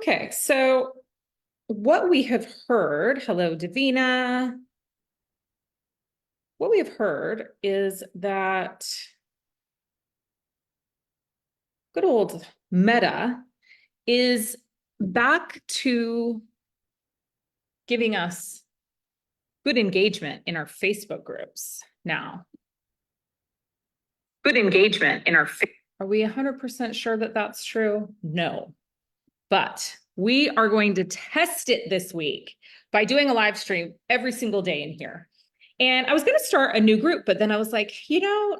Okay, so what we have heard, hello, Davina. What we have heard is that good old Meta is back to giving us good engagement in our Facebook groups now. Good engagement in our. Are we 100% sure that that's true? No. But we are going to test it this week by doing a live stream every single day in here. And I was going to start a new group, but then I was like,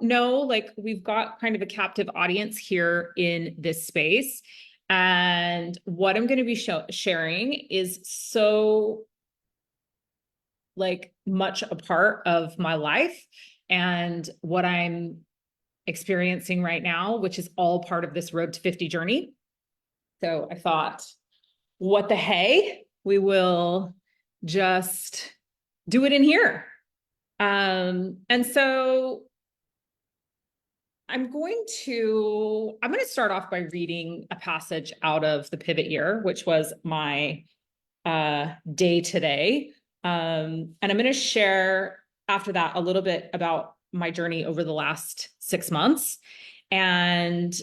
no, like we've got kind of a captive audience here in this space. And what I'm going to be sharing is so like much a part of my life and what I'm experiencing right now, which is all part of this Road to 50 journey. So I thought, what the hey, we will just do it in here. And so I'm going to start off by reading a passage out of the pivot year, which was my day today. And I'm going to share after that a little bit about my journey over the last 6 months. And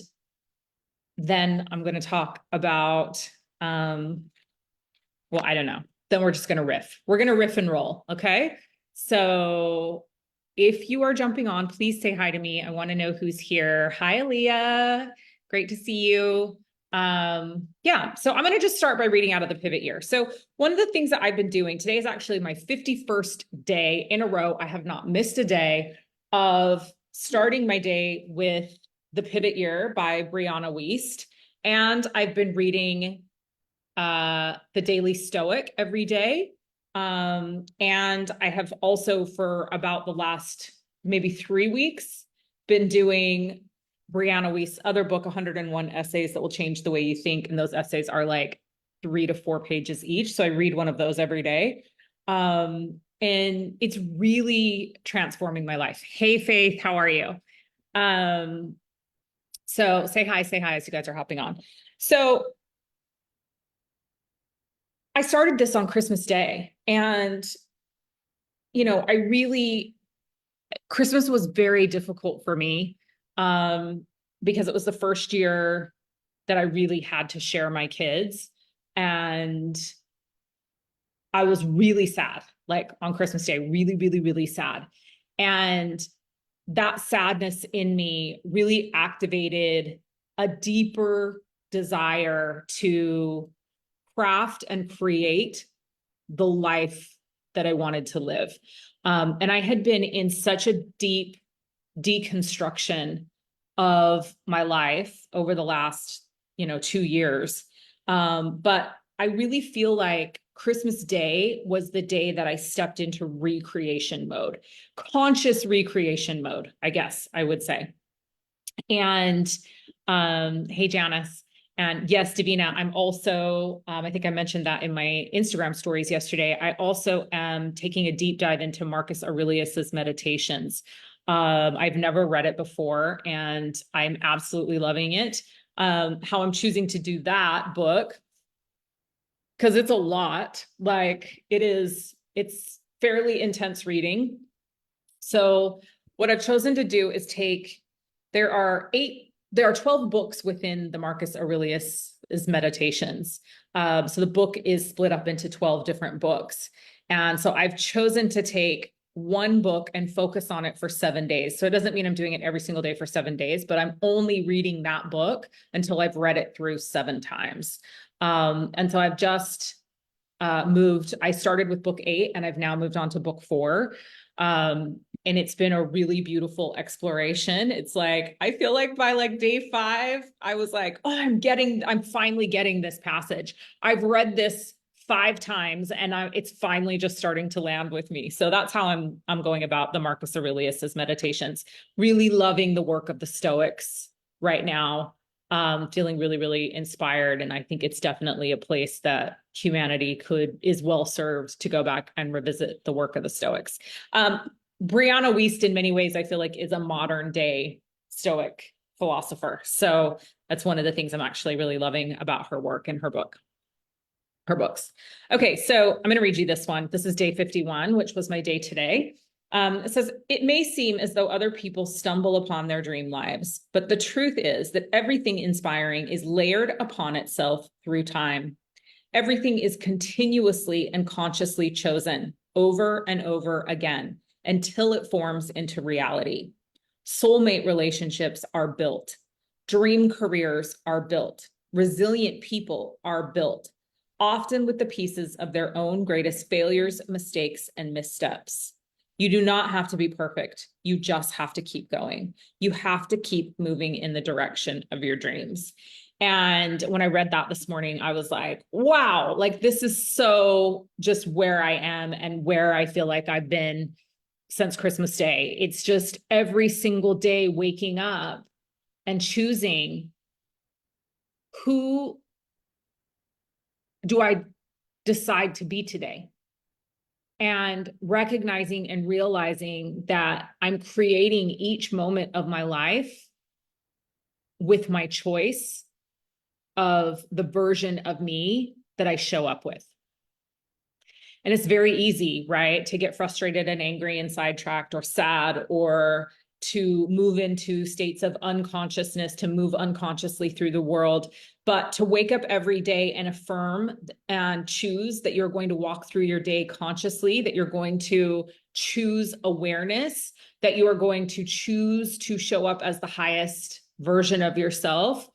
then I'm going to talk about, well, I don't know. Then we're just going to riff. We're going to riff and roll. Okay. So if you are jumping on, please say hi to me. I want to know who's here. Hi, Leah. Great to see you. Yeah, so I'm going to just start by reading out of the pivot year. So one of the things that I've been doing today is actually my 51st day in a row. I have not missed a day of starting my day with the pivot year by Brianna Wiest. And I've been reading the Daily Stoic every day. And I have also for about the last maybe 3 weeks been doing Brianna Wiest's other book, 101 Essays That Will Change the Way You Think. And those essays are like 3 to 4 pages each. So I read one of those every day. And it's really transforming my life. Hey, Faith, how are you? So say hi as you guys are hopping on. So I started this on Christmas Day and, Christmas was very difficult for me because it was the first year that I really had to share my kids. And I was really sad, like on Christmas Day, really, really, really sad. And that sadness in me really activated a deeper desire to craft and create the life that I wanted to live. And I had been in such a deep deconstruction of my life over the last, 2 years. But I really feel like Christmas Day was the day that I stepped into recreation mode, conscious recreation mode, I guess I would say. And hey, Janice. And yes, Davina, I'm also, I think I mentioned that in my Instagram stories yesterday. I also am taking a deep dive into Marcus Aurelius's Meditations. I've never read it before, and I'm absolutely loving it. How I'm choosing to do that book, because it's a lot, like it's fairly intense reading. So what I've chosen to do is there are 12 books within the Marcus Aurelius's Meditations. So the book is split up into 12 different books. And so I've chosen to take one book and focus on it for 7 days. So it doesn't mean I'm doing it every single day for 7 days, but I'm only reading that book until I've read it through 7 times. And so I've just moved. I started with book 8 and I've now moved on to book 4. And it's been a really beautiful exploration. It's like, I feel like by like day 5, I was like, oh, I'm finally getting this passage. I've read this 5 times and it's finally just starting to land with me. So that's how I'm going about the Marcus Aurelius's Meditations, really loving the work of the Stoics right now. Feeling really, really inspired. And I think it's definitely a place that humanity is well served to go back and revisit the work of the Stoics. Brianna Wiest, in many ways, I feel like is a modern day Stoic philosopher. So that's one of the things I'm actually really loving about her work and her book. her books. Okay, so I'm going to read you this one. This is day 51, which was my day today. It says, it may seem as though other people stumble upon their dream lives, but the truth is that everything inspiring is layered upon itself through time. Everything is continuously and consciously chosen over and over again until it forms into reality. Soulmate relationships are built. Dream careers are built. Resilient people are built, often with the pieces of their own greatest failures, mistakes, and missteps. You do not have to be perfect. You just have to keep going. You have to keep moving in the direction of your dreams. And when I read that this morning, I was like, wow, like this is so just where I am and where I feel like I've been since Christmas Day. It's just every single day waking up and choosing, who do I decide to be today? And recognizing and realizing that I'm creating each moment of my life with my choice of the version of me that I show up with. And it's very easy, right, to get frustrated and angry and sidetracked or sad, or to move into states of unconsciousness, to move unconsciously through the world. But to wake up every day and affirm and choose that you're going to walk through your day consciously, that you're going to choose awareness, that you are going to choose to show up as the highest version of yourself,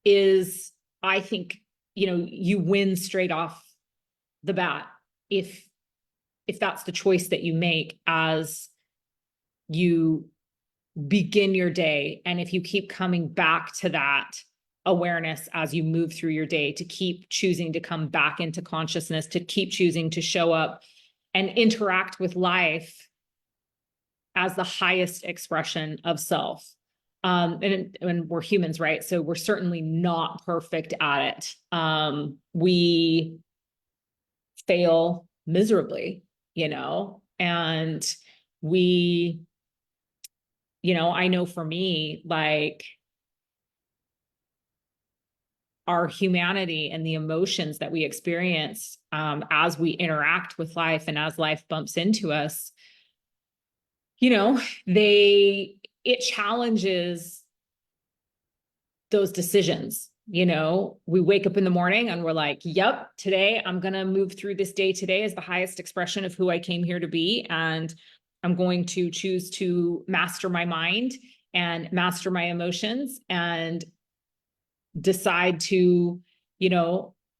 is, I think, you win straight off the bat if that's the choice that you make as you begin your day. And if you keep coming back to that awareness as you move through your day, to keep choosing to come back into consciousness, to keep choosing to show up and interact with life as the highest expression of self. And we're humans, right? So we're certainly not perfect at it. We fail miserably, and we, I know for me, like, our humanity and the emotions that we experience as we interact with life and as life bumps into us, it challenges those decisions. We wake up in the morning and we're like, yep, today I'm going to move through this day today as the highest expression of who I came here to be. And I'm going to choose to master my mind and master my emotions and decide to,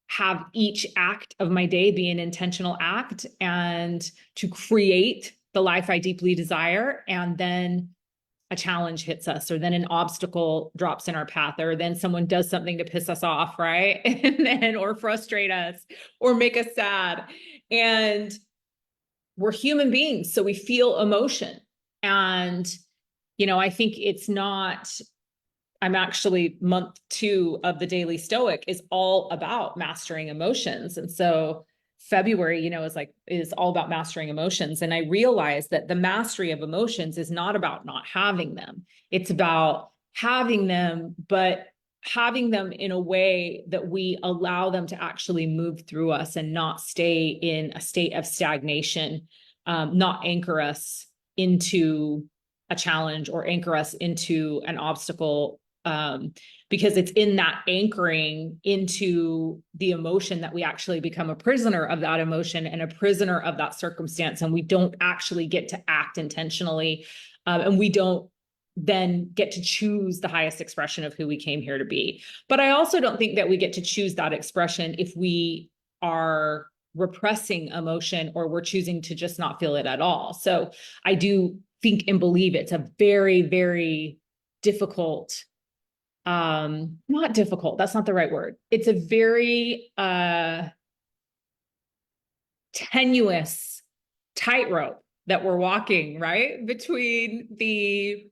have each act of my day be an intentional act and to create the life I deeply desire. And then a challenge hits us, or then an obstacle drops in our path, or then someone does something to piss us off, right? And then, or frustrate us or make us sad. And we're human beings, so we feel emotion. And, I think it's not, I'm actually month 2 of the Daily Stoic is all about mastering emotions. And so February, is all about mastering emotions. And I realized that the mastery of emotions is not about not having them. It's about having them, but having them in a way that we allow them to actually move through us and not stay in a state of stagnation, not anchor us into a challenge or anchor us into an obstacle, because it's in that anchoring into the emotion that we actually become a prisoner of that emotion and a prisoner of that circumstance. And we don't actually get to act intentionally. And we don't then get to choose the highest expression of who we came here to be. But I also don't think that we get to choose that expression if we are repressing emotion or we're choosing to just not feel it at all. So I do think and believe it's a very, very difficult, not difficult, that's not the right word. It's a very tenuous tightrope that we're walking, right? Between the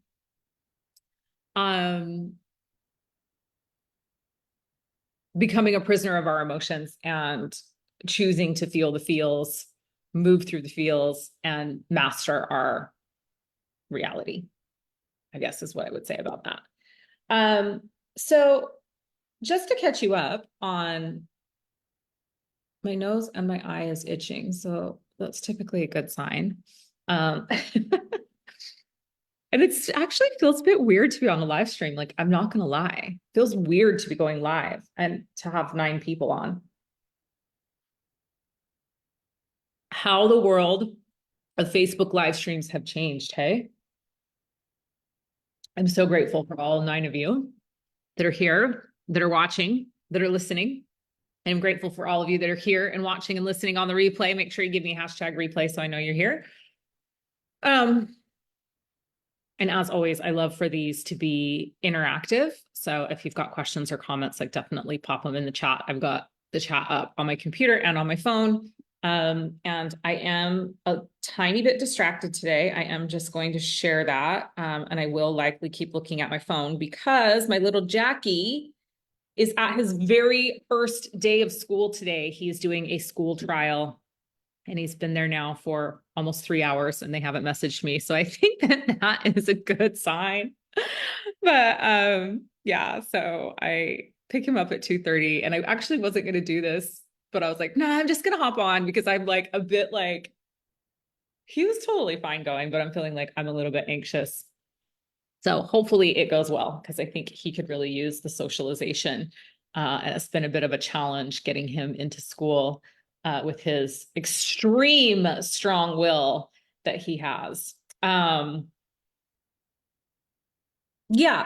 becoming a prisoner of our emotions and choosing to feel the feels, move through the feels, and master our reality, I guess is what I would say about that. So just to catch you up on my nose and my eye is itching, so that's typically a good sign. And it's actually feels a bit weird to be on a live stream. Like, I'm not gonna lie. It feels weird to be going live and to have 9 people on. How the world of Facebook live streams have changed, hey? I'm so grateful for all 9 of you that are here, that are watching, that are listening. And I'm grateful for all of you that are here and watching and listening on the replay. Make sure you give me a hashtag replay so I know you're here. And as always, I love for these to be interactive. So if you've got questions or comments, like definitely pop them in the chat. I've got the chat up on my computer and on my phone. And I am a tiny bit distracted today. I am just going to share that. And I will likely keep looking at my phone because my little Jackie is at his very first day of school today. He's doing a school trial and he's been there now for almost 3 hours and they haven't messaged me. So I think that that is a good sign. But yeah, so I pick him up at 2:30 and I actually wasn't going to do this, but I was like, nah, I'm just going to hop on because I'm like a bit like, he was totally fine going, but I'm feeling like I'm a little bit anxious. So hopefully it goes well because I think he could really use the socialization. And it's been a bit of a challenge getting him into school with his extreme strong will that he has. Yeah,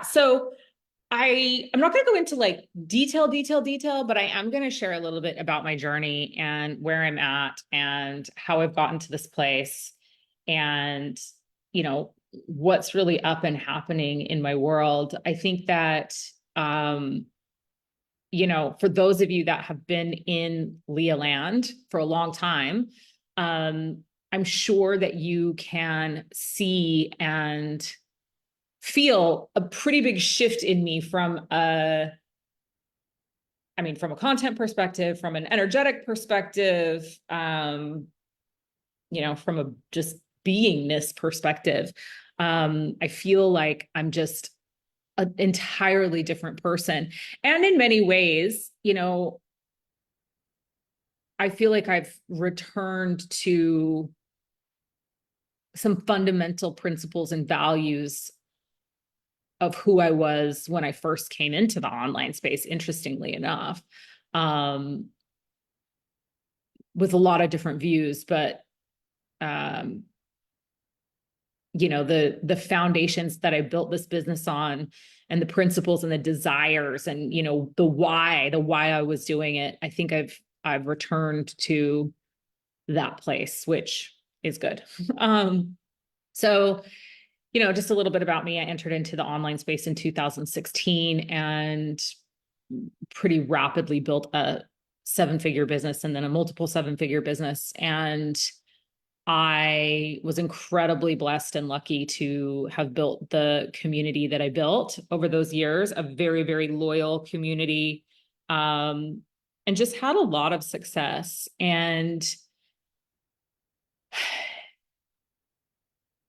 so I'm not going to go into like detail, but I am going to share a little bit about my journey and where I'm at and how I've gotten to this place and, you know, what's really up and happening in my world. I think that, you know, for those of you that have been in Leah land for a long time, I'm sure that you can see and feel a pretty big shift in me from from a content perspective, from an energetic perspective, you know, from a just beingness perspective. I feel like I'm just an entirely different person. And in many ways, you know, I feel like I've returned to some fundamental principles and values of who I was when I first came into the online space, interestingly enough, with a lot of different views, but you know, the foundations that I built this business on and the principles and the desires and, you know, the why I was doing it. I think I've returned to that place, which is good. So, you know, just a little bit about me. I entered into the online space in 2016 and pretty rapidly built a 7-figure business and then a multiple 7-figure business. And I was incredibly blessed and lucky to have built the community that I built over those years, a very, very loyal community, and just had a lot of success. And,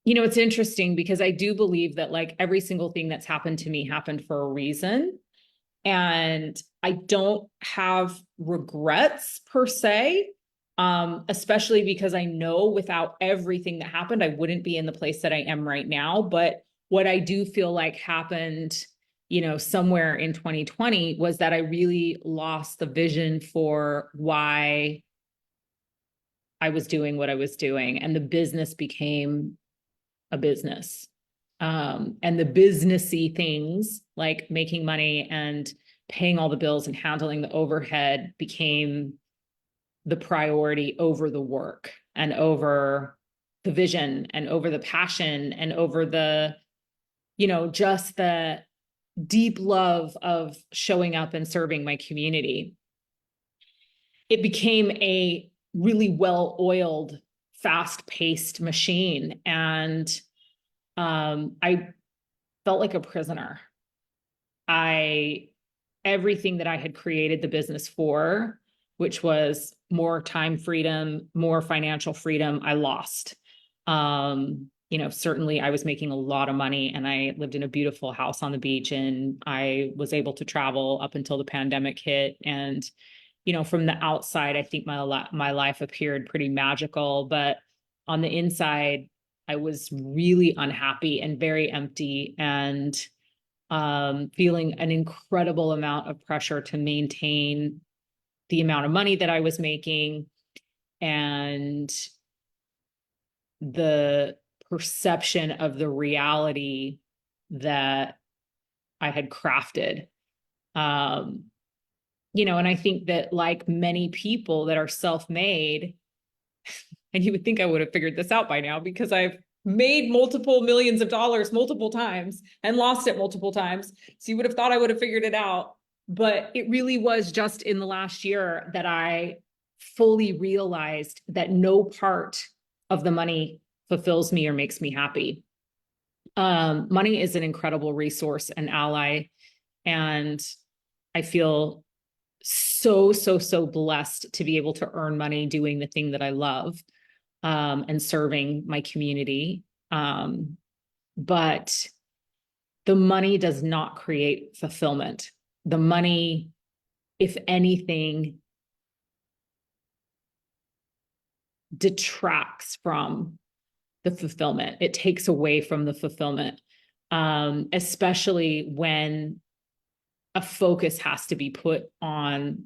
you know, it's interesting because I do believe that like every single thing that's happened to me happened for a reason. And I don't have regrets per se, especially because I know without everything that happened, I wouldn't be in the place that I am right now. But what I do feel like happened, you know, somewhere in 2020 was that I really lost the vision for why I was doing what I was doing. And the business became a business. And the businessy things like making money and paying all the bills and handling the overhead became the priority over the work and over the vision and over the passion and over the, you know, just the deep love of showing up and serving my community. It became a really well-oiled, fast-paced machine. And I felt like a prisoner. Everything that I had created the business for, which was more time freedom, more financial freedom, I lost. You know, certainly I was making a lot of money and I lived in a beautiful house on the beach and I was able to travel up until the pandemic hit. And, from the outside, I think my life appeared pretty magical, but on the inside, I was really unhappy and very empty, and feeling an incredible amount of pressure to maintain the amount of money that I was making, and the perception of the reality that I had crafted. And I think that, like many people that are self-made, and you would think I would have figured this out by now because I've made multiple millions of dollars multiple times and lost it multiple times. So you would have thought I would have figured it out. But it really was just in the last year that I fully realized that no part of the money fulfills me or makes me happy. Money is an incredible resource and ally. And I feel so blessed to be able to earn money doing the thing that I love, and serving my community. But the money does not create fulfillment. The money, if anything, detracts from the fulfillment. It takes away from the fulfillment, especially when a focus has to be put on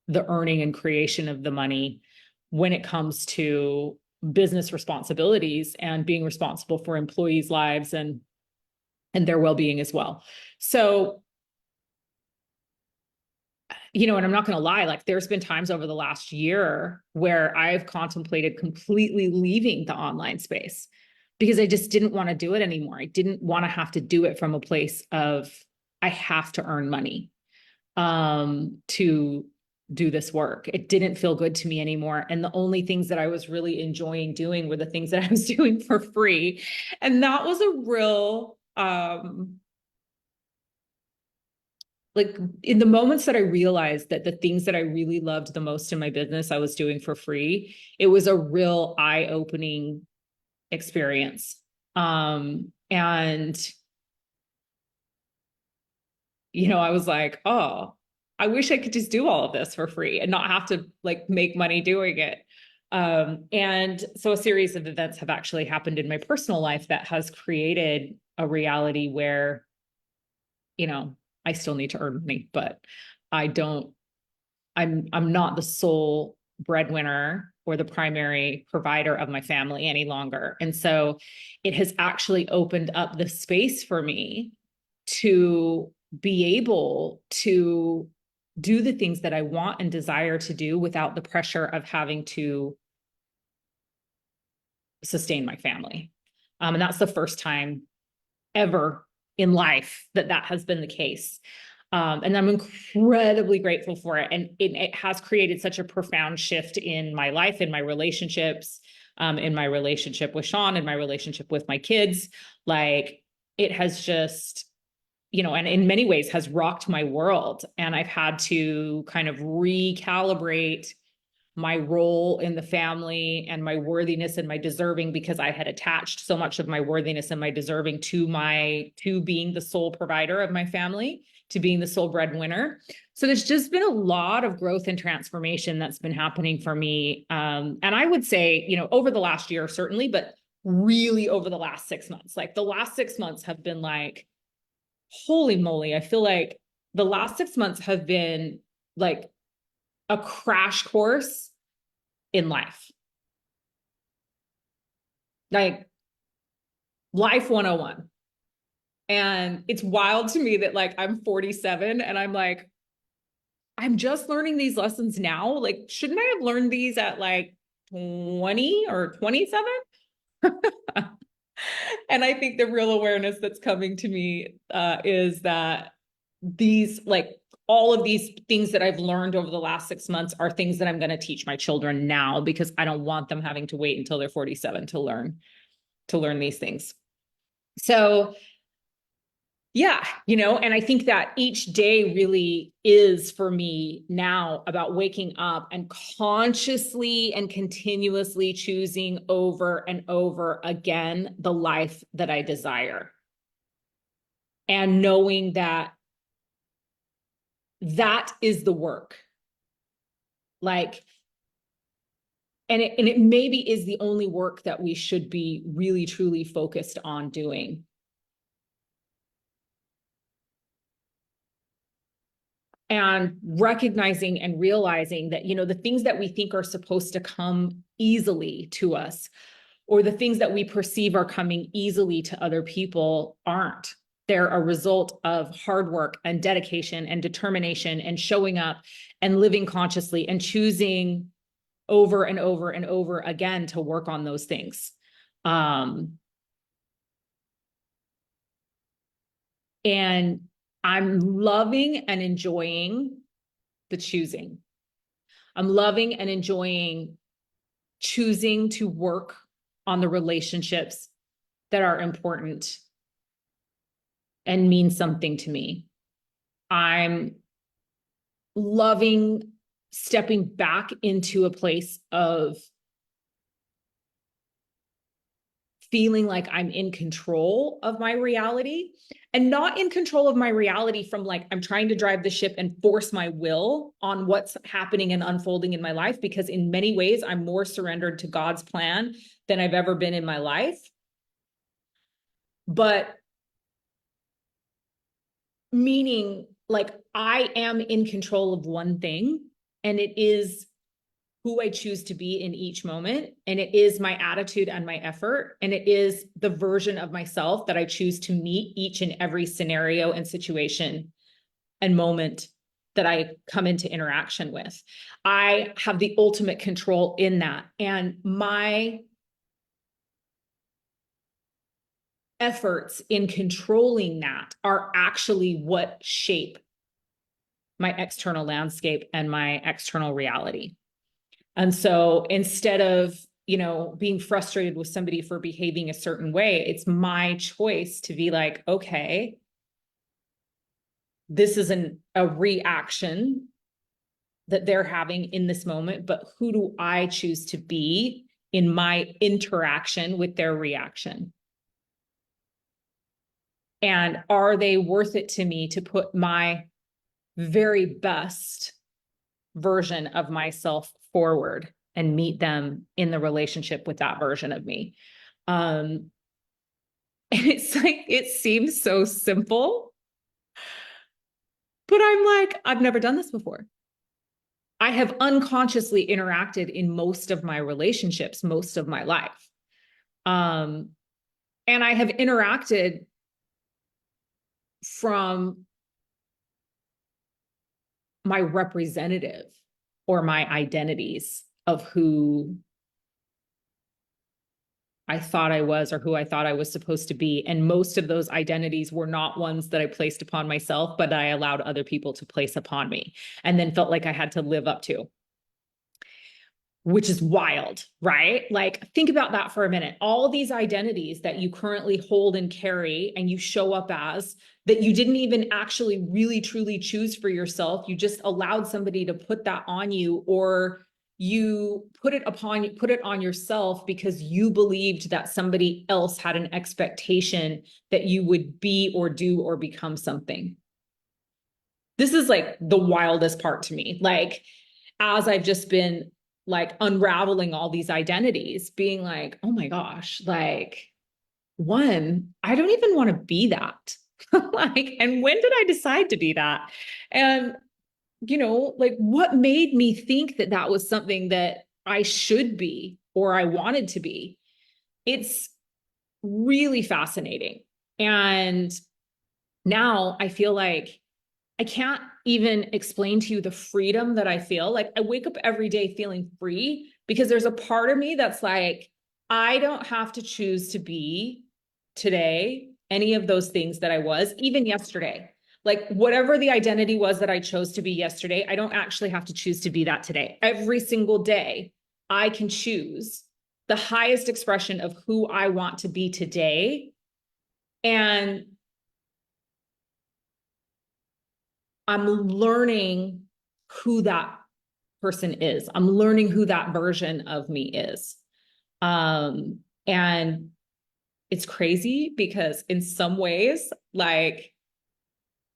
the earning and creation of the money when it comes to business responsibilities and being responsible for employees' lives and their well-being as well. So, and I'm not going to lie, like there's been times over the last year where I've contemplated completely leaving the online space because I just didn't want to do it anymore. I didn't want to have to do it from a place of, I have to earn money to do this work. It didn't feel good to me anymore. And the only things that I was really enjoying doing were the things that I was doing for free. And that was a real, like in the moments that I realized that the things that I really loved the most in my business, I was doing for free, it was a real eye-opening experience. And I was like, oh, I wish I could just do all of this for free and not have to like make money doing it. And so a series of events have actually happened in my personal life that has created a reality where, I still need to earn money, but I'm not the sole breadwinner or the primary provider of my family any longer. And so it has actually opened up the space for me to be able to do the things that I want and desire to do without the pressure of having to sustain my family. And that's the first time ever in life that has been the case. And I'm incredibly grateful for it. And it has created such a profound shift in my life, in my relationships, in my relationship with Sean, in my relationship with my kids. Like it has just, and in many ways has rocked my world. And I've had to kind of recalibrate my role in the family and my worthiness and my deserving, because I had attached so much of my worthiness and my deserving to being the sole provider of my family, to being the sole breadwinner. So there's just been a lot of growth and transformation that's been happening for me. And I would say, over the last year, certainly, but really over the last 6 months, like the last 6 months have been like, holy moly. I feel like the last 6 months have been like a crash course in life. Like life 101. And it's wild to me that like I'm 47 and I'm like, I'm just learning these lessons now. Like, shouldn't I have learned these at like 20 or 27? And I think the real awareness that's coming to me is that these, like, all of these things that I've learned over the last 6 months are things that I'm going to teach my children now, because I don't want them having to wait until they're 47 to learn these things. So yeah, and I think that each day really is for me now about waking up and consciously and continuously choosing over and over again the life that I desire. And knowing that that is the work. Like, and it maybe is the only work that we should be really, truly focused on doing. And recognizing and realizing that, the things that we think are supposed to come easily to us, or the things that we perceive are coming easily to other people, aren't. They're a result of hard work and dedication and determination and showing up and living consciously and choosing over and over and over again to work on those things. And I'm loving and enjoying the choosing. I'm loving and enjoying choosing to work on the relationships that are important and mean something to me. I'm loving stepping back into a place of feeling like I'm in control of my reality, and not in control of my reality from like, I'm trying to drive the ship and force my will on what's happening and unfolding in my life, because in many ways, I'm more surrendered to God's plan than I've ever been in my life. But meaning like I am in control of one thing, and it is who I choose to be in each moment. And it is my attitude and my effort. And it is the version of myself that I choose to meet each and every scenario and situation and moment that I come into interaction with. I have the ultimate control in that. And my efforts in controlling that are actually what shape my external landscape and my external reality. And so instead of, being frustrated with somebody for behaving a certain way, it's my choice to be like, okay, this is a reaction that they're having in this moment, but who do I choose to be in my interaction with their reaction? And are they worth it to me to put my very best version of myself forward and meet them in the relationship with that version of me? And it's like, it seems so simple, but I'm like, I've never done this before. I have unconsciously interacted in most of my relationships, most of my life. And I have interacted from my representative or my identities of who I thought I was or who I thought I was supposed to be. And most of those identities were not ones that I placed upon myself, but I allowed other people to place upon me and then felt like I had to live up to, which is wild, right? Like, think about that for a minute. All these identities that you currently hold and carry and you show up as, that you didn't even actually really truly choose for yourself. You just allowed somebody to put that on you, or you put it on yourself because you believed that somebody else had an expectation that you would be or do or become something. This is like the wildest part to me. Like, as I've just been like unraveling all these identities, being like, oh my gosh, like, one, I don't even want to be that. Like, and when did I decide to be that? And, like, what made me think that that was something that I should be or I wanted to be? It's really fascinating. And now I feel like I can't even explain to you the freedom that I feel. Like, I wake up every day feeling free because there's a part of me that's like, I don't have to choose to be today any of those things that I was, even yesterday. Like, whatever the identity was that I chose to be yesterday, I don't actually have to choose to be that today. Every single day, I can choose the highest expression of who I want to be today. And I'm learning who that person is. I'm learning who that version of me is. And it's crazy because in some ways, like,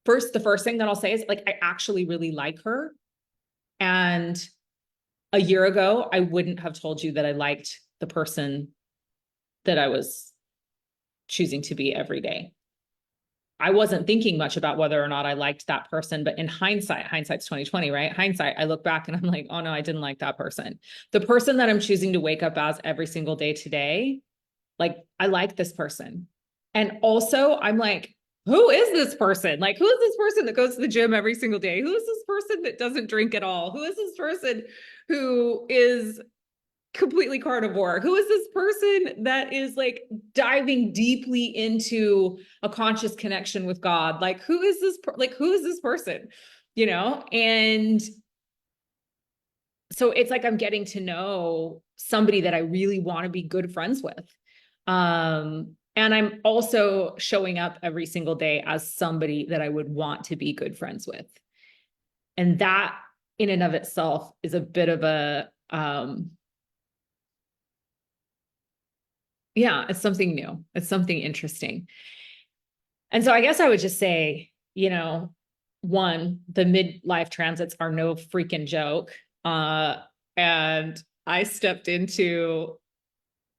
the first thing that I'll say is like, I actually really like her. And a year ago, I wouldn't have told you that I liked the person that I was choosing to be every day. I wasn't thinking much about whether or not I liked that person, but in hindsight, hindsight's 2020, right? Hindsight, I look back and I'm like, oh no, I didn't like that person. The person that I'm choosing to wake up as every single day today, like, I like this person. And also I'm like, who is this person? Like, who is this person that goes to the gym every single day? Who is this person that doesn't drink at all? Who is this person who is completely carnivore? Who is this person that is like diving deeply into a conscious connection with God? Like, who is this who is this person? You know? And so it's like I'm getting to know somebody that I really want to be good friends with. And I'm also showing up every single day as somebody that I would want to be good friends with. And that in and of itself is a bit of a yeah, it's something new. It's something interesting. And so I guess I would just say, you know, one, the midlife transits are no freaking joke. And I stepped into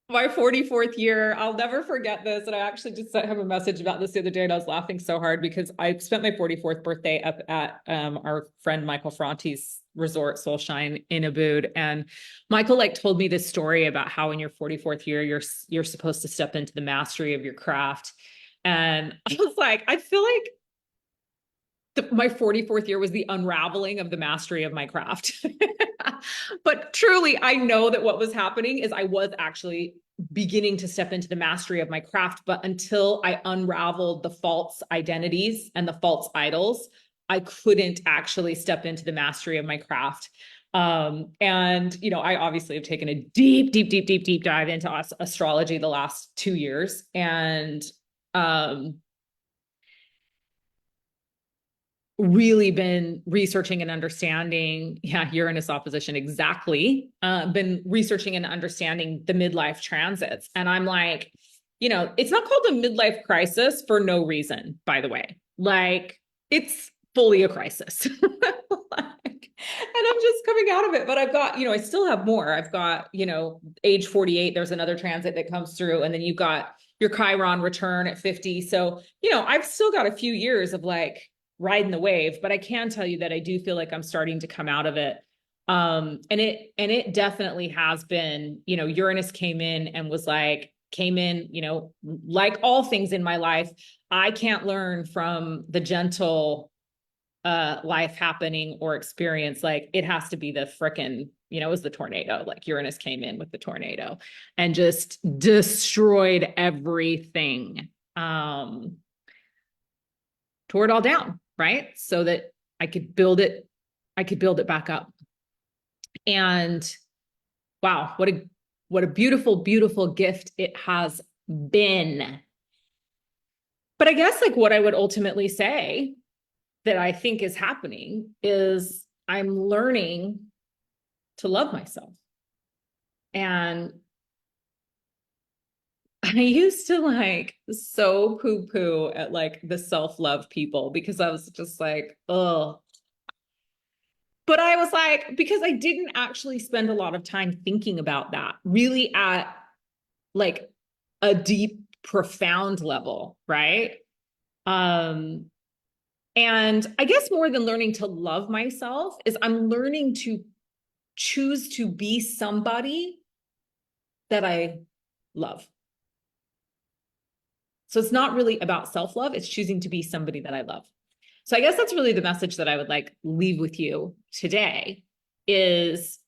my 44th year. I'll never forget this. And I actually just sent him a message about this the other day, and I was laughing so hard because I spent my 44th birthday up at our friend Michael Franti's resort, Soulshine in Ubud. And Michael like told me this story about how in your 44th year, you're supposed to step into the mastery of your craft. And I was like, I feel like my 44th year was the unraveling of the mastery of my craft. But truly, I know that what was happening is I was actually beginning to step into the mastery of my craft. But until I unraveled the false identities and the false idols, I couldn't actually step into the mastery of my craft. And, you know, I obviously have taken a deep dive into astrology the last 2 years. And, really been researching and understanding, Uranus opposition, exactly. Been researching and understanding the midlife transits. And I'm like, you know, it's not called a midlife crisis for no reason, by the way. Like, it's fully a crisis. And I'm just coming out of it. But I've got, you know, I still have more. I've got, you know, age 48, there's another transit that comes through. And then you've got your Chiron return at 50. So, you know, I've still got a few years of like, riding the wave, but I can tell you that I do feel like I'm starting to come out of it. And it definitely has been, you know, Uranus came in, you know, like all things in my life, I can't learn from the gentle life happening or experience. Like, it has to be the frickin', you know, it was the tornado. Like, Uranus came in with the tornado and just destroyed everything. Tore it all down, right? So that I could build it back up. And wow, what a beautiful gift it has been. But I guess like what I would ultimately say that I think is happening is I'm learning to love myself. And I used to like so poo-poo at like the self-love people because I was just like, oh, but I was like, because I didn't actually spend a lot of time thinking about that really at like a deep, profound level, right? Um, and I guess more than learning to love myself is I'm learning to choose to be somebody that I love. So it's not really about self-love, it's choosing to be somebody that I love. So I guess that's really the message that I would like leave with you today is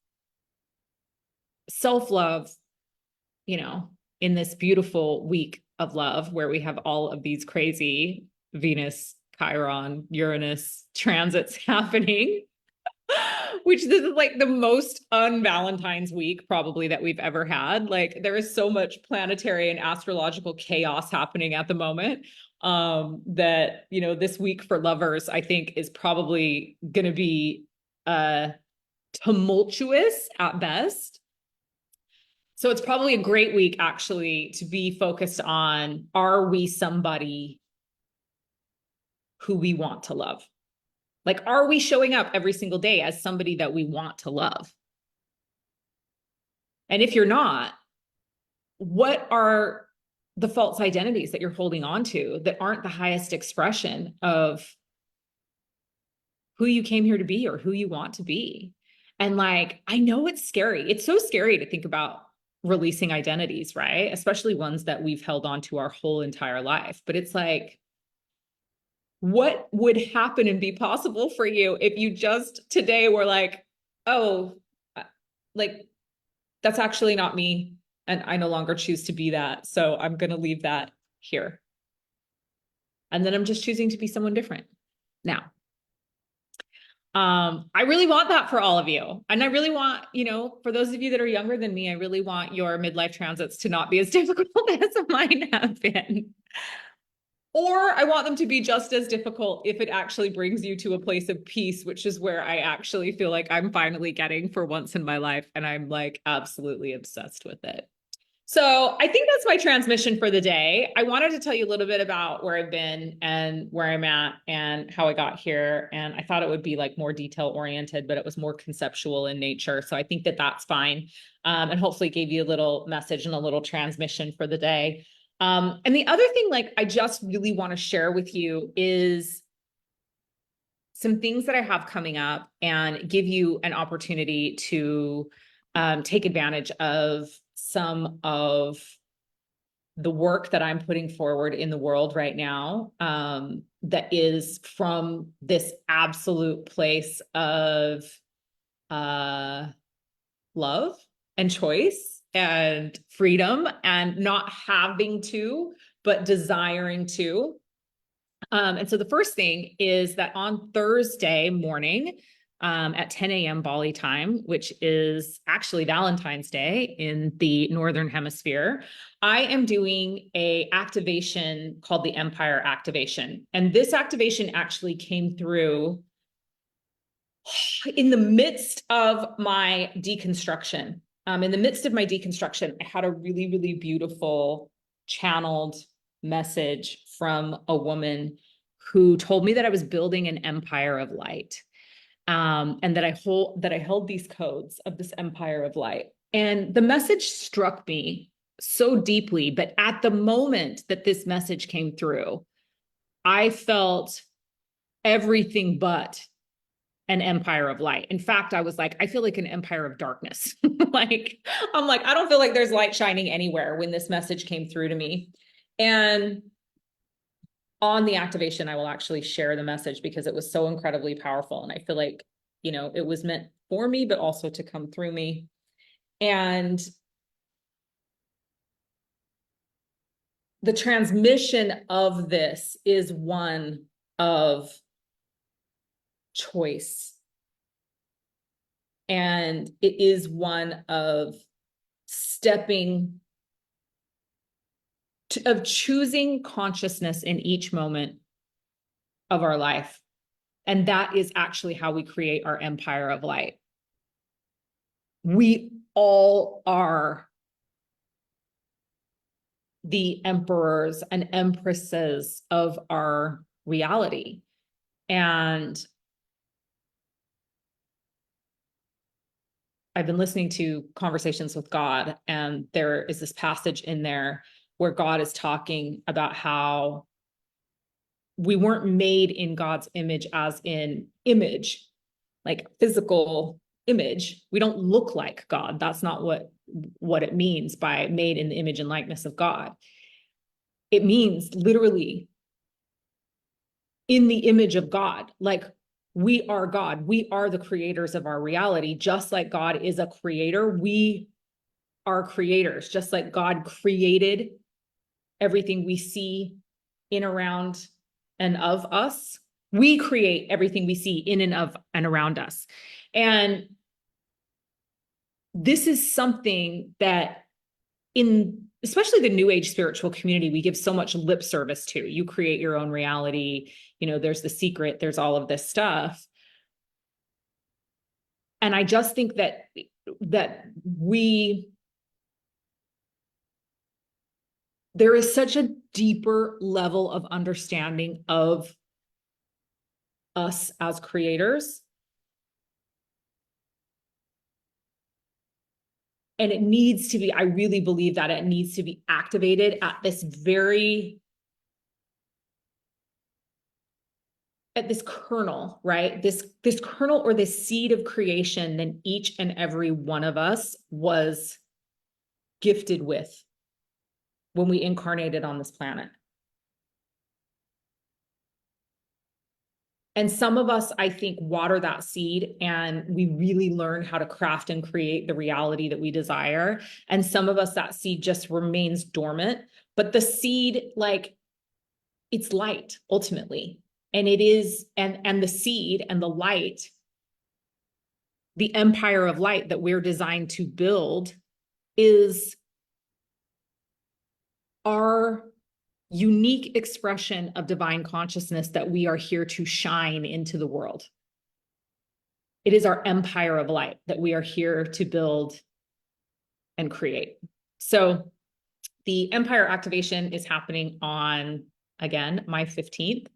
self-love, you know, in this beautiful week of love where we have all of these crazy Venus, Chiron, Uranus transits happening, which this is like the most un-Valentine's week probably that we've ever had. Like, there is so much planetary and astrological chaos happening at the moment, that, you know, this week for lovers, I think is probably going to be tumultuous at best. So it's probably a great week actually to be focused on, are we somebody who we want to love? Like, are we showing up every single day as somebody that we want to love? And if you're not, what are the false identities that you're holding on to that aren't the highest expression of who you came here to be or who you want to be? And like, I know it's scary. It's so scary to think about releasing identities, right? Especially ones that we've held on to our whole entire life. But it's like, what would happen and be possible for you if you just today were like, oh, like, that's actually not me. And I no longer choose to be that. So I'm going to leave that here. And then I'm just choosing to be someone different now. I really want that for all of you. And I really want, you know, for those of you that are younger than me, I really want your midlife transits to not be as difficult as mine have been. Or I want them to be just as difficult if it actually brings you to a place of peace, which is where I actually feel like I'm finally getting for once in my life. And I'm like absolutely obsessed with it. So I think that's my transmission for the day. I wanted to tell you a little bit about where I've been and where I'm at and how I got here. And I thought it would be like more detail oriented, but it was more conceptual in nature. So I think that that's fine. And hopefully gave you a little message and a little transmission for the day. And the other thing, like, I just really want to share with you is some things that I have coming up and give you an opportunity to take advantage of some of the work that I'm putting forward in the world right now, that is from this absolute place of love and choice and freedom and not having to, but desiring to. And so the first thing is that on Thursday morning, at 10 a.m. Bali time, which is actually Valentine's Day in the Northern Hemisphere, I am doing a activation called the Empire Activation. And this activation actually came through in the midst of my deconstruction. In the midst of my deconstruction, I had a really, really beautiful channeled message from a woman who told me that I was building an empire of light, and that I held these codes of this empire of light. And the message struck me so deeply, but at the moment that this message came through, I felt everything but an empire of light. In fact, I was like, I feel like an empire of darkness. Like, I'm like, I don't feel like there's light shining anywhere when this message came through to me. And on the activation, I will actually share the message because it was so incredibly powerful. And I feel like, you know, it was meant for me, but also to come through me. And the transmission of this is one of choice. And it is one of stepping, of choosing consciousness in each moment of our life. And that is actually how we create our empire of light. We all are the emperors and empresses of our reality. And I've been listening to Conversations with God, and there is this passage in there where God is talking about how we weren't made in God's image, as in image, like physical image. We don't look like God. That's not what it means by made in the image and likeness of God. It means literally in the image of God. Like, we are God. We are the creators of our reality. Just like God is a creator, we are creators. Just like God created everything we see in, around, and of us, we create everything we see in and of and around us. And this is something that, in especially the new age spiritual community, we give so much lip service to. You create your own reality, you know, there's The Secret, there's all of this stuff. And I just think that there is such a deeper level of understanding of us as creators. and it needs to be, I really believe that it needs to be activated at this kernel, right? This kernel or this seed of creation that each and every one of us was gifted with when we incarnated on this planet. And some of us, I think, water that seed and we really learn how to craft and create the reality that we desire. And some of us, that seed just remains dormant, but the seed, like, it's light ultimately. And it is, and the seed and the light, the empire of light that we're designed to build is our unique expression of divine consciousness that we are here to shine into the world. It is our empire of light that we are here to build and create. So the empire activation is happening on, again, my 15th.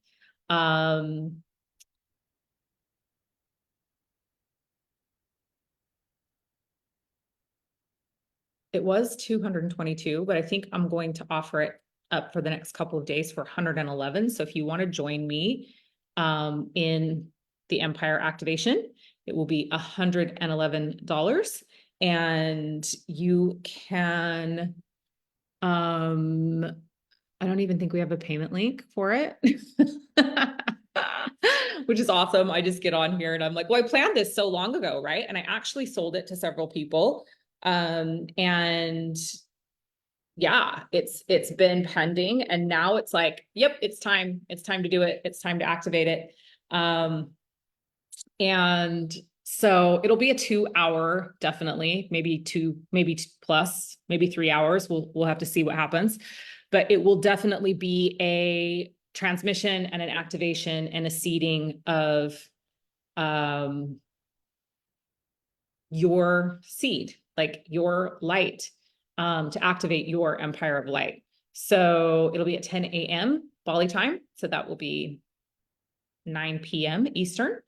It was 222, but I think I'm going to offer it up for the next couple of days for 111. So if you want to join me in the Empire activation, it will be $111. And you can, I don't even think we have a payment link for it. Which is awesome. I just get on here and I'm like, well, I planned this so long ago, right? And I actually sold it to several people. And yeah, it's been pending and now it's like, yep, it's time to do it. It's time to activate it. And so it'll be a 2 hour, definitely, maybe plus, maybe 3 hours. We'll have to see what happens, but it will definitely be a transmission and an activation and a seeding of, your seed, like your light, to activate your empire of light. So it'll be at 10 a.m. Bali time. So that will be 9 p.m. Eastern.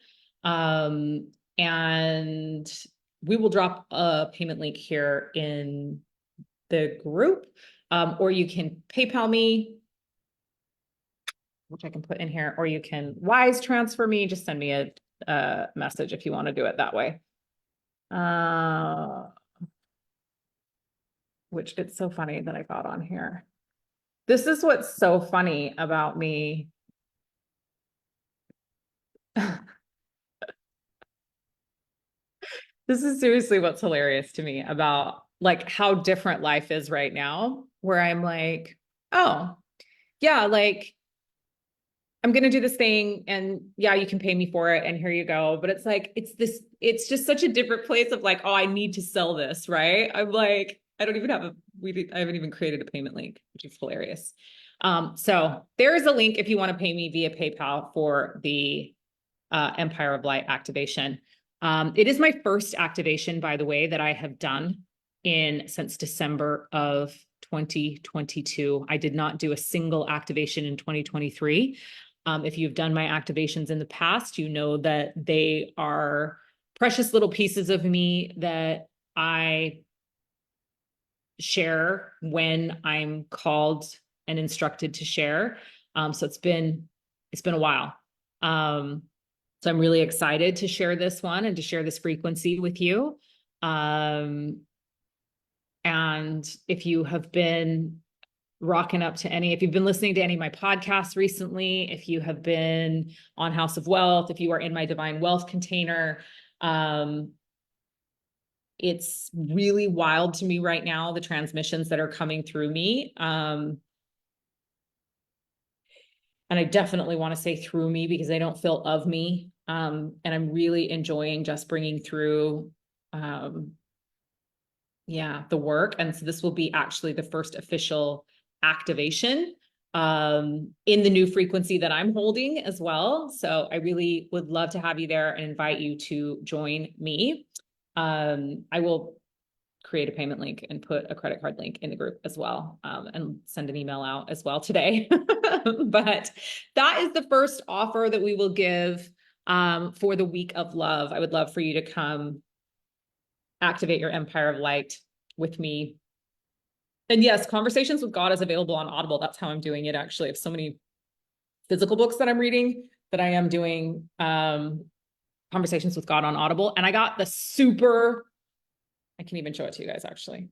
And we will drop a payment link here in the group, or you can PayPal me, which I can put in here, or you can wise transfer me. Just send me a message if you want to do it that way. Which it's so funny that I got on here. This is what's so funny about me. This is seriously what's hilarious to me about like how different life is right now, where I'm like, oh, yeah, like I'm going to do this thing and yeah, you can pay me for it and here you go. But it's like, it's just such a different place of like, oh, I need to sell this, right? I'm like, I don't even have I haven't even created a payment link, which is hilarious. So there is a link if you want to pay me via PayPal for the Empire of Light activation. It is my first activation, by the way, that I have done since December of 2022. I did not do a single activation in 2023. If you've done my activations in the past, you know that they are precious little pieces of me that I share when I'm called and instructed to share. So it's been a while. So I'm really excited to share this one and to share this frequency with you. And if you have been rocking up to if you've been listening to any of my podcasts recently, if you have been on House of Wealth, if you are in my Divine Wealth container, it's really wild to me right now, the transmissions that are coming through me. And I definitely want to say through me because they don't feel of me. And I'm really enjoying just bringing through, the work. And so this will be actually the first official activation in the new frequency that I'm holding as well. So I really would love to have you there and invite you to join me. I will create a payment link and put a credit card link in the group as well, and send an email out as well today. But that is the first offer that we will give for the week of love. I would love for you to come activate your empire of light with me. And yes, Conversations with God is available on Audible. That's how I'm doing it, actually. I have so many physical books that I'm reading that I am doing Conversations with God on Audible. And I got the I can even show it to you guys, actually.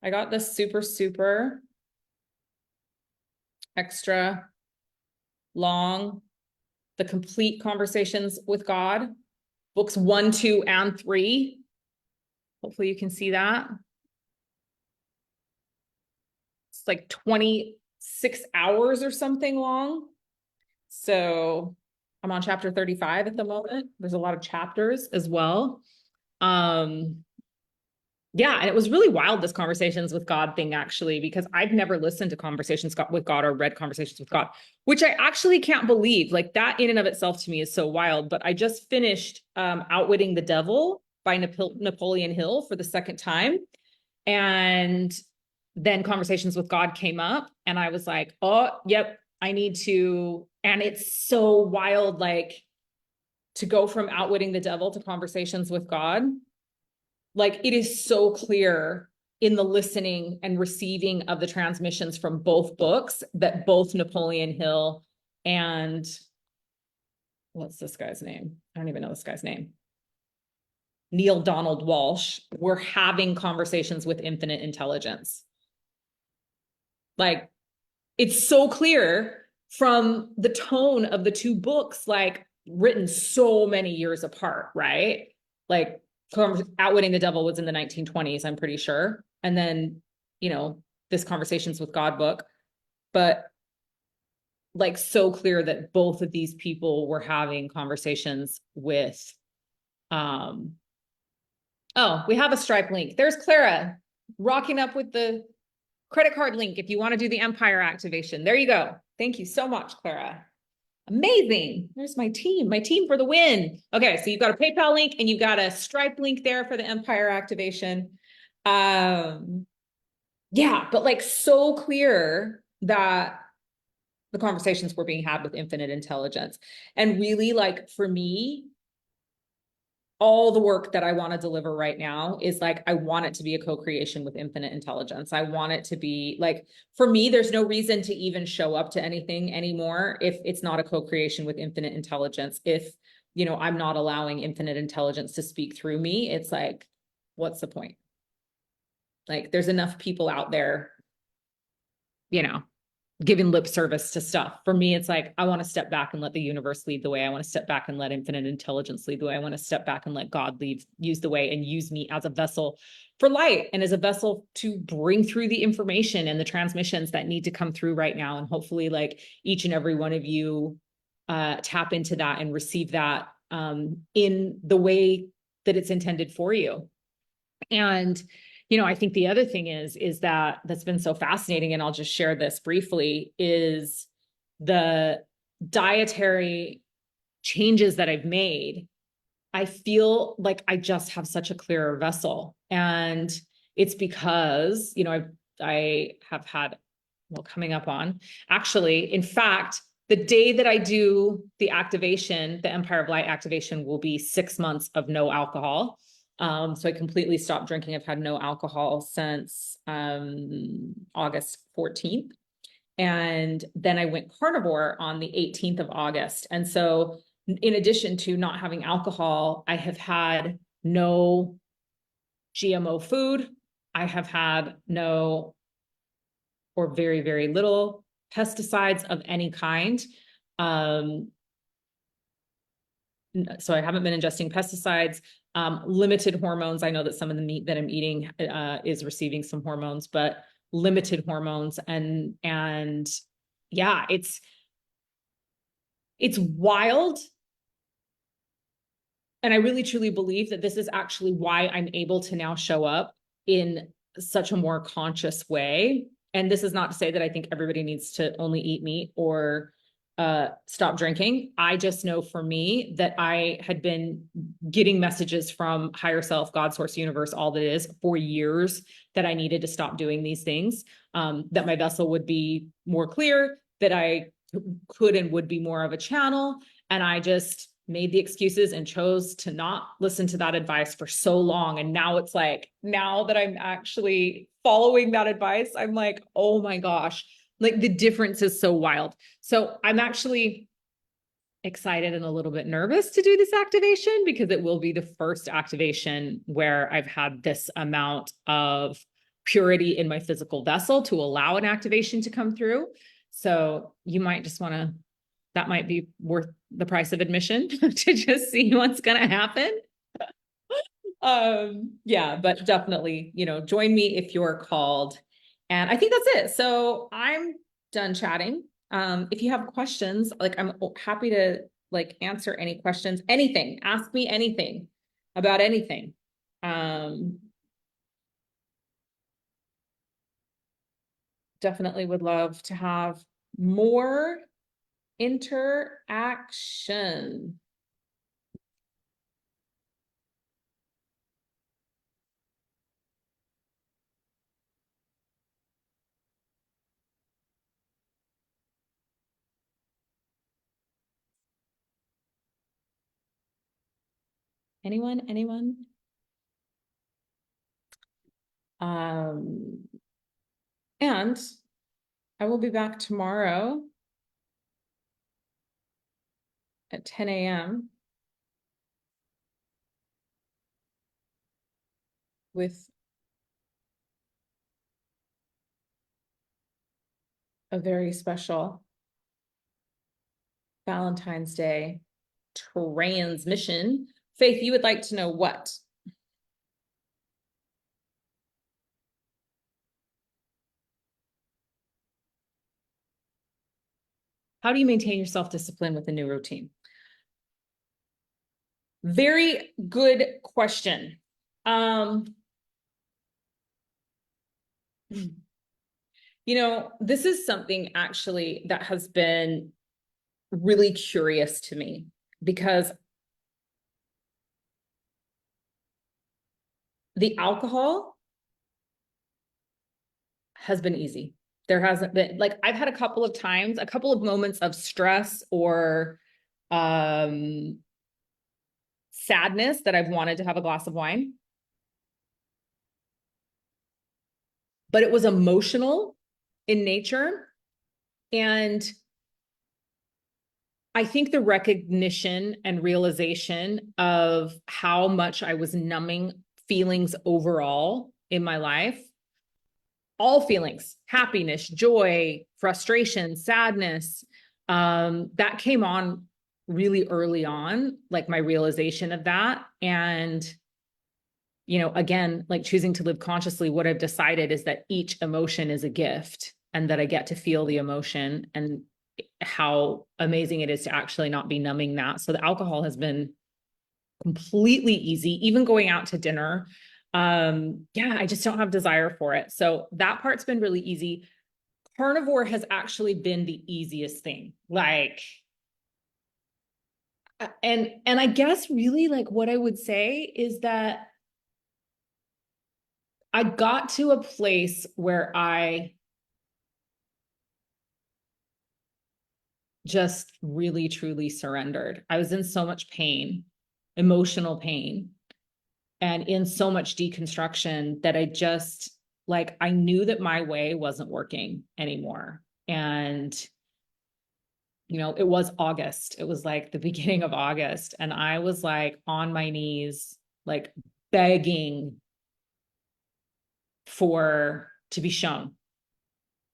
I got the super extra long, the complete Conversations with God, books 1, 2, and 3. Hopefully you can see that. It's like 26 hours or something long. So I'm on chapter 35 at the moment. There's a lot of chapters as well. Yeah, and it was really wild, this Conversations with God thing, actually, because I've never listened to Conversations with God or read Conversations with God, which I actually can't believe. Like, that in and of itself to me is so wild. But I just finished Outwitting the Devil by Napoleon Hill for the second time. And then Conversations with God came up and I was like, oh, yep, I need to. And it's so wild, like, to go from Outwitting the Devil to Conversations with God. Like, it is so clear in the listening and receiving of the transmissions from both books that both Napoleon Hill and what's this guy's name? I don't even know this guy's name. Neil Donald Walsh were having conversations with infinite intelligence. Like, it's so clear from the tone of the two books, like, written so many years apart, right? Like, Outwitting the Devil was in the 1920s, I'm pretty sure. And then, this Conversations with God book, but like, so clear that both of these people were having conversations with, oh, we have a Stripe link. There's Clara rocking up with the credit card link if you want to do the Empire activation. There you go. Thank you so much, Clara. Amazing. There's my team for the win. Okay, so you've got a PayPal link and you've got a Stripe link there for the Empire activation. Yeah, but like, so clear that the conversations were being had with infinite intelligence. And really, like, for me, all the work that I want to deliver right now is like, I want it to be a co-creation with infinite intelligence. I want it to be like, for me, there's no reason to even show up to anything anymore if it's not a co-creation with infinite intelligence. If, I'm not allowing infinite intelligence to speak through me, it's like, what's the point? Like, there's enough people out there, giving lip service to stuff. For me, it's like, I want to step back and let the universe lead the way. I want to step back and let infinite intelligence lead the way. I want to step back and let God use the way and use me as a vessel for light and as a vessel to bring through the information and the transmissions that need to come through right now. And hopefully, like, each and every one of you tap into that and receive that in the way that it's intended for you. And I think the other thing is that's been so fascinating, and I'll just share this briefly, is the dietary changes that I've made. I feel like I just have such a clearer vessel. And it's because, I have had, coming up on, actually, in fact, the day that I do the activation, the Empire of Light activation, will be 6 months of no alcohol. So I completely stopped drinking. I've had no alcohol since August 14th. And then I went carnivore on the 18th of August. And so in addition to not having alcohol, I have had no GMO food. I have had no or very, very little pesticides of any kind. So I haven't been ingesting pesticides, limited hormones. I know that some of the meat that I'm eating is receiving some hormones, but limited hormones. And yeah, it's wild. And I really, truly believe that this is actually why I'm able to now show up in such a more conscious way. And this is not to say that I think everybody needs to only eat meat or stop drinking. I just know, for me, that I had been getting messages from higher self, God, source, universe, all that is, for years, that I needed to stop doing these things, that my vessel would be more clear, that I could and would be more of a channel. And I just made the excuses and chose to not listen to that advice for so long. And now it's like, now that I'm actually following that advice, I'm like, oh my gosh, like the difference is so wild. So I'm actually excited and a little bit nervous to do this activation because it will be the first activation where I've had this amount of purity in my physical vessel to allow an activation to come through. So you might just want to, that might be worth the price of admission to just see what's going to happen. Yeah, but definitely, join me if you're called. And I think that's it. So I'm done chatting. If you have questions, like I'm happy to like answer any questions, anything, ask me anything about anything. Definitely would love to have more interaction. Anyone? And I will be back tomorrow at 10 a.m. with a very special Valentine's Day transmission. Faith, you would like to know what? How do you maintain your self-discipline with a new routine? Very good question. This is something actually that has been really curious to me because the alcohol has been easy. There hasn't been, like, I've had a couple of moments of stress or sadness that I've wanted to have a glass of wine. But it was emotional in nature. And I think the recognition and realization of how much I was numbing feelings overall in my life, all feelings, happiness, joy, frustration, sadness, that came on really early on, like my realization of that. And again, like choosing to live consciously, what I've decided is that each emotion is a gift and that I get to feel the emotion and how amazing it is to actually not be numbing that. So the alcohol has been completely easy, even going out to dinner. Yeah, I just don't have desire for it. So that part's been really easy. Carnivore has actually been the easiest thing. Like, and I guess really like what I would say is that I got to a place where I just really truly surrendered. I was in so much pain, emotional pain, and in so much deconstruction that I just like I knew that my way wasn't working anymore. And it was August. It was like the beginning of August and I was like on my knees like begging for to be shown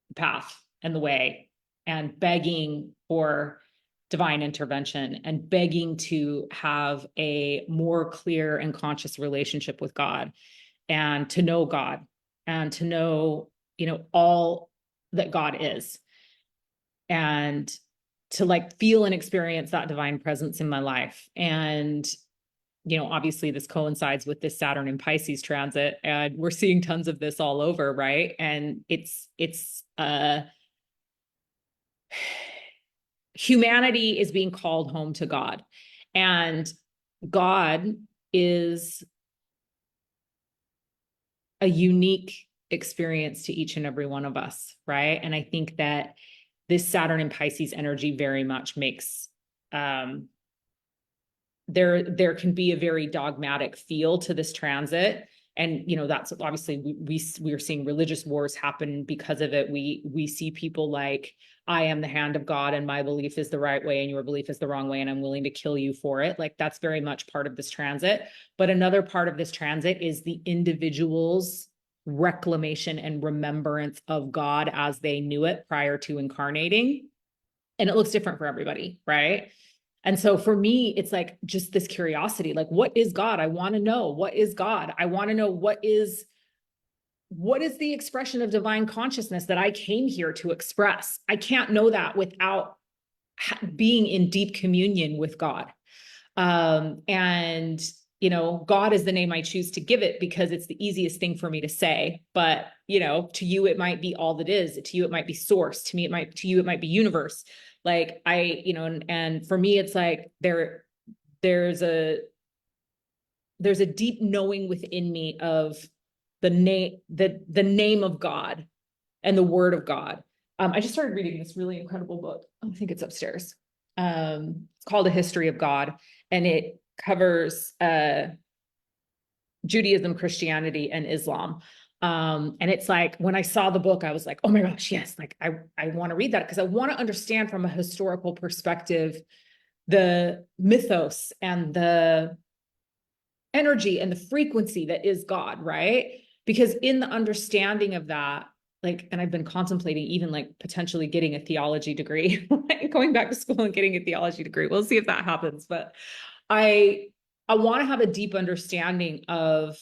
the path and the way and begging for divine intervention and begging to have a more clear and conscious relationship with God and to know God and to know, all that God is and to like feel and experience that divine presence in my life. And obviously this coincides with this Saturn and Pisces transit, and we're seeing tons of this all over, right? And it's humanity is being called home to God, and God is a unique experience to each and every one of us, right? And I think that this Saturn and Pisces energy very much makes there can be a very dogmatic feel to this transit. And, you know, that's obviously we are seeing religious wars happen because of it. We see people like, I am the hand of God and my belief is the right way and your belief is the wrong way, and I'm willing to kill you for it. Like, that's very much part of this transit. But another part of this transit is the individual's reclamation and remembrance of God as they knew it prior to incarnating. And it looks different for everybody, right? And so for me, it's like just this curiosity, like, what is God? I want to know, what is God? I want to know what is the expression of divine consciousness that I came here to express. I can't know that without being in deep communion with God. And, you know, God is the name I choose to give it because it's the easiest thing for me to say. But, you know, to you, it might be all that is. To you, it might be source. To me, to you, it might be universe. Like, you know, and for me, it's like there's a deep knowing within me of the name of God and the word of God. I just started reading this really incredible book. I think it's upstairs. It's called A History of God, and it covers Judaism, Christianity, and Islam. And it's like, when I saw the book, I was like, oh my gosh, yes, like I want to read that because I want to understand from a historical perspective the mythos and the energy and the frequency that is God, right? Because in the understanding of that, like, and I've been contemplating even like potentially getting a theology degree, going back to school and getting a theology degree. We'll see if that happens. But I want to have a deep understanding of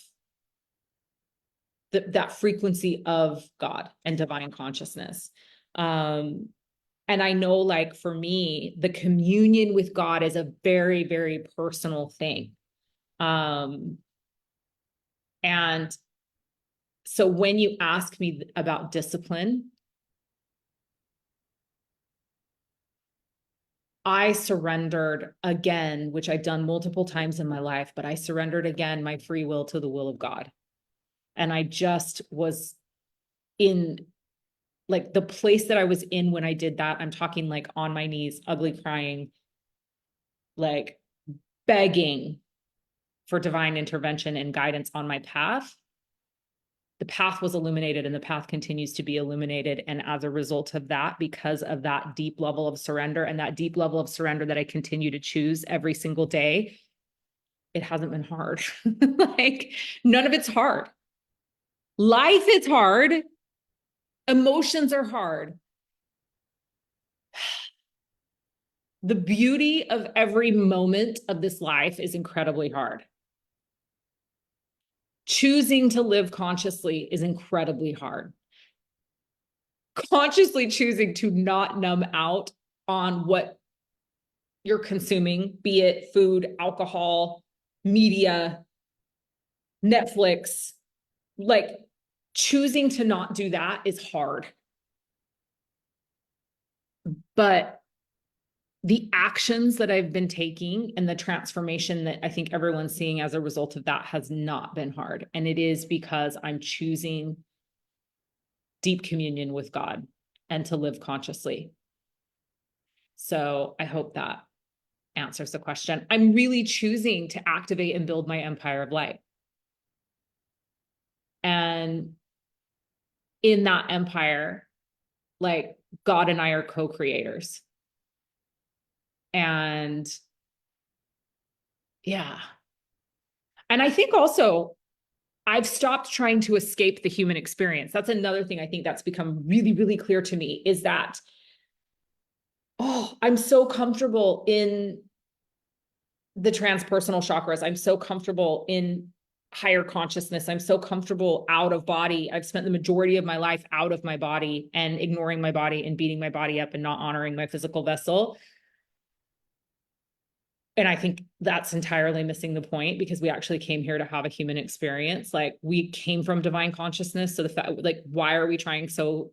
that frequency of God and divine consciousness. And I know, like, for me, the communion with God is a very, very personal thing. And so when you ask me about discipline, I surrendered again, which I've done multiple times in my life, but I surrendered again my free will to the will of God. And I just was in, like, the place that I was in when I did that. I'm talking like on my knees, ugly crying, like begging for divine intervention and guidance on my path. The path was illuminated and the path continues to be illuminated. And as a result of that, because of that deep level of surrender and that deep level of surrender that I continue to choose every single day, it hasn't been hard. Like, none of it's hard. Life is hard. Emotions are hard. The beauty of every moment of this life is incredibly hard. Choosing to live consciously is incredibly hard. Consciously choosing to not numb out on what you're consuming, be it food, alcohol, media, Netflix, like, choosing to not do that is hard. But the actions that I've been taking and the transformation that I think everyone's seeing as a result of that has not been hard. And it is because I'm choosing deep communion with God and to live consciously. So I hope that answers the question. I'm really choosing to activate and build my empire of light. And in that empire, like, God and I are co-creators. And yeah. And I think also I've stopped trying to escape the human experience. That's another thing I think that's become really, really clear to me, is that, oh, I'm so comfortable in the transpersonal chakras. I'm so comfortable in higher consciousness. I'm so comfortable out of body. I've spent the majority of my life out of my body and ignoring my body and beating my body up and not honoring my physical vessel. And I think that's entirely missing the point, because we actually came here to have a human experience. Like, we came from divine consciousness. So the fact, like, why are we trying so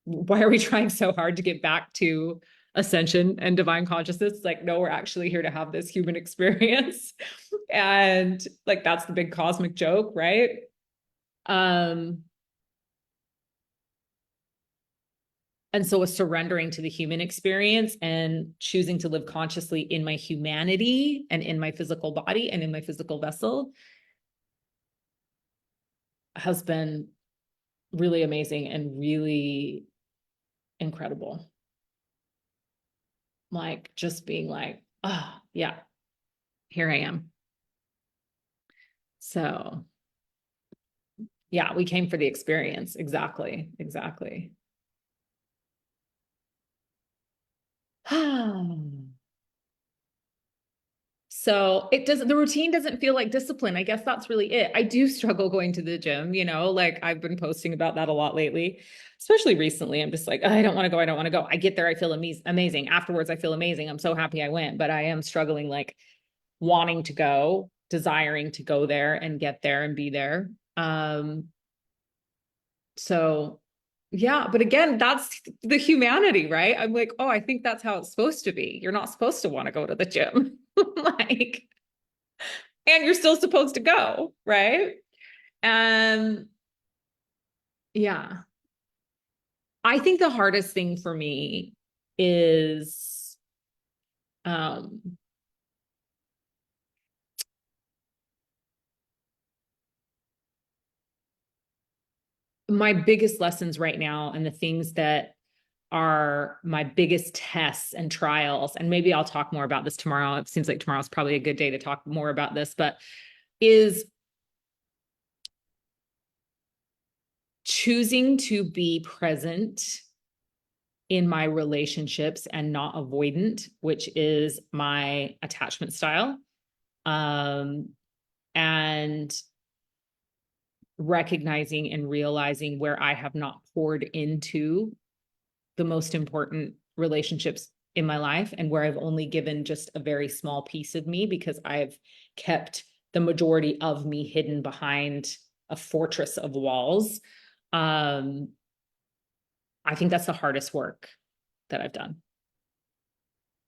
hard to get back to ascension and divine consciousness? Like, no, we're actually here to have this human experience. And like, that's the big cosmic joke, right? And so a surrendering to the human experience and choosing to live consciously in my humanity and in my physical body and in my physical vessel has been really amazing and really incredible. Like just being like, oh, yeah, here I am. So yeah, we came for the experience. Exactly. Exactly. So it doesn't, the routine doesn't feel like discipline. I guess that's really it. I do struggle going to the gym, you know, like I've been posting about that a lot lately, especially recently. I'm just like, I don't want to go. I don't want to go. I get there. I feel amazing. Afterwards, I feel amazing. I'm so happy I went, but I am struggling, like wanting to go, desiring to go there and get there and be there. So yeah, but again, that's the humanity, right? I'm like, oh, I think that's how it's supposed to be. You're not supposed to want to go to the gym. Like, and you're still supposed to go, right? And yeah, I think the hardest thing for me is um my biggest lessons right now and the things that are my biggest tests and trials, and maybe I'll talk more about this tomorrow. It seems like tomorrow's probably a good day to talk more about this, but is choosing to be present in my relationships and not avoidant, which is my attachment style. And recognizing and realizing where I have not poured into the most important relationships in my life and where I've only given just a very small piece of me because I've kept the majority of me hidden behind a fortress of walls. Um, I think that's the hardest work that I've done.